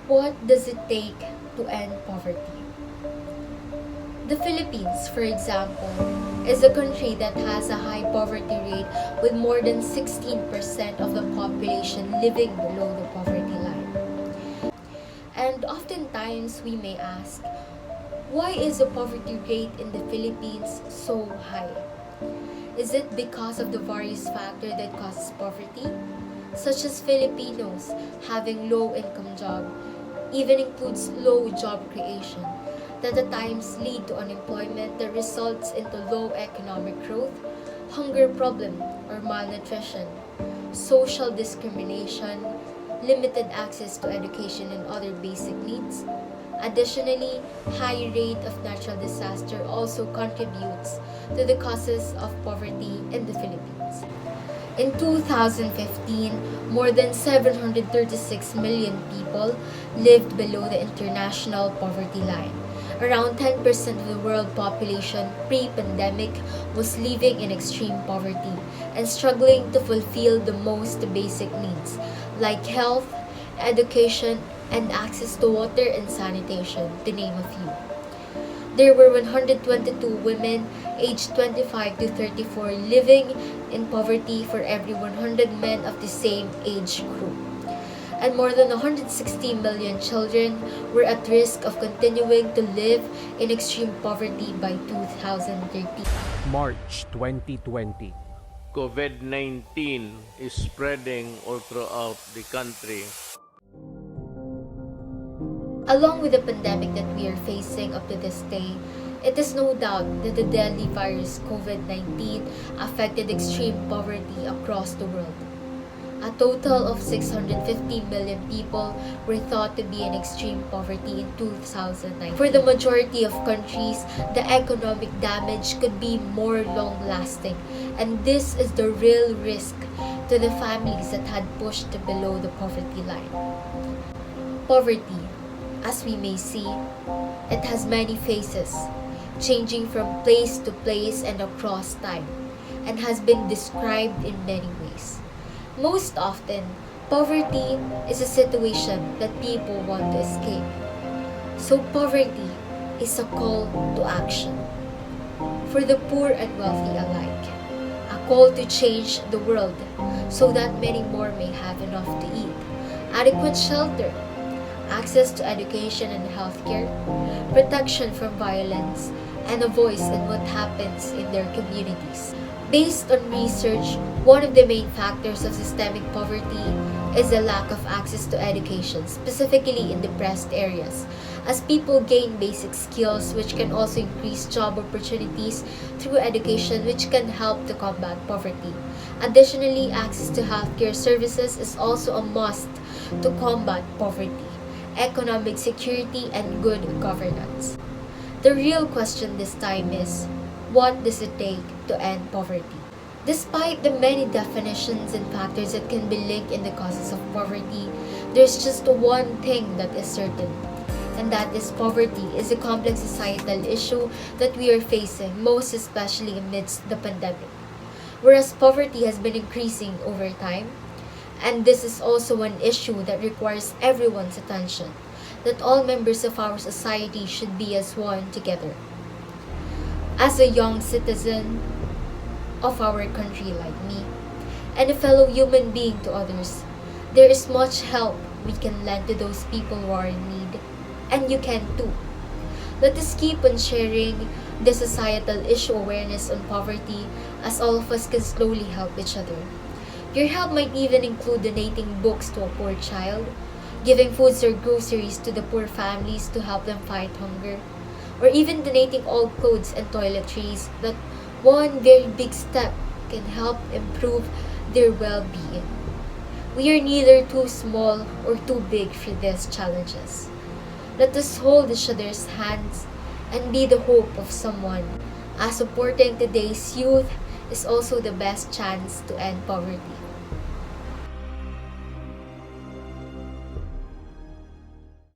What does it take to end poverty? The Philippines, for example, is a country that has a high poverty rate with more than 16% of the population living below the poverty line. And oftentimes we may ask, why is the poverty rate in the Philippines so high? Is it because of the various factors that causes poverty, such as Filipinos having low-income job, even includes low job creation, that at times lead to unemployment that results into low economic growth, hunger problem or malnutrition, social discrimination, limited access to education and other basic needs. Additionally, high rate of natural disaster also contributes to the causes of poverty in the Philippines. In 2015, more than 736 million people lived below the international poverty line. Around 10% of the world population pre-pandemic was living in extreme poverty and struggling to fulfill the most basic needs like health, education, and access to water and sanitation, to name a few. There were 122 women aged 25 to 34 living in poverty for every 100 men of the same age group. And more than 160 million children were at risk of continuing to live in extreme poverty by 2030. March 2020. COVID-19 is spreading all throughout the country. Along with the pandemic that we are facing up to this day, it is no doubt that the deadly virus COVID-19 affected extreme poverty across the world. A total of 650 million people were thought to be in extreme poverty in 2009. For the majority of countries, the economic damage could be more long-lasting, and this is the real risk to the families that had pushed below the poverty line. Poverty, as we may see, it has many faces, changing from place to place and across time, and has been described in many ways. Most often, poverty is a situation that people want to escape. So poverty is a call to action for the poor and wealthy alike, a call to change the world so that many more may have enough to eat, adequate shelter, access to education and healthcare, protection from violence, and a voice in what happens in their communities. Based on research, one of the main factors of systemic poverty is the lack of access to education, specifically in depressed areas, as people gain basic skills which can also increase job opportunities through education, which can help to combat poverty. Additionally, access to healthcare services is also a must to combat poverty, economic security, and good governance. The real question this time is, what does it take to end poverty? Despite the many definitions and factors that can be linked in the causes of poverty, there's just one thing that is certain, and that is poverty is a complex societal issue that we are facing, most especially amidst the pandemic. Whereas poverty has been increasing over time, and this is also an issue that requires everyone's attention, that all members of our society should be as one together. As a young citizen of our country like me, and a fellow human being to others, there is much help we can lend to those people who are in need, and you can too. Let us keep on sharing the societal issue awareness on poverty, as all of us can slowly help each other. Your help might even include donating books to a poor child, giving foods or groceries to the poor families to help them fight hunger, or even donating old clothes and toiletries. That one very big step can help improve their well-being. We are neither too small or too big for these challenges. Let us hold each other's hands and be the hope of someone, as supporting today's youth is also the best chance to end poverty.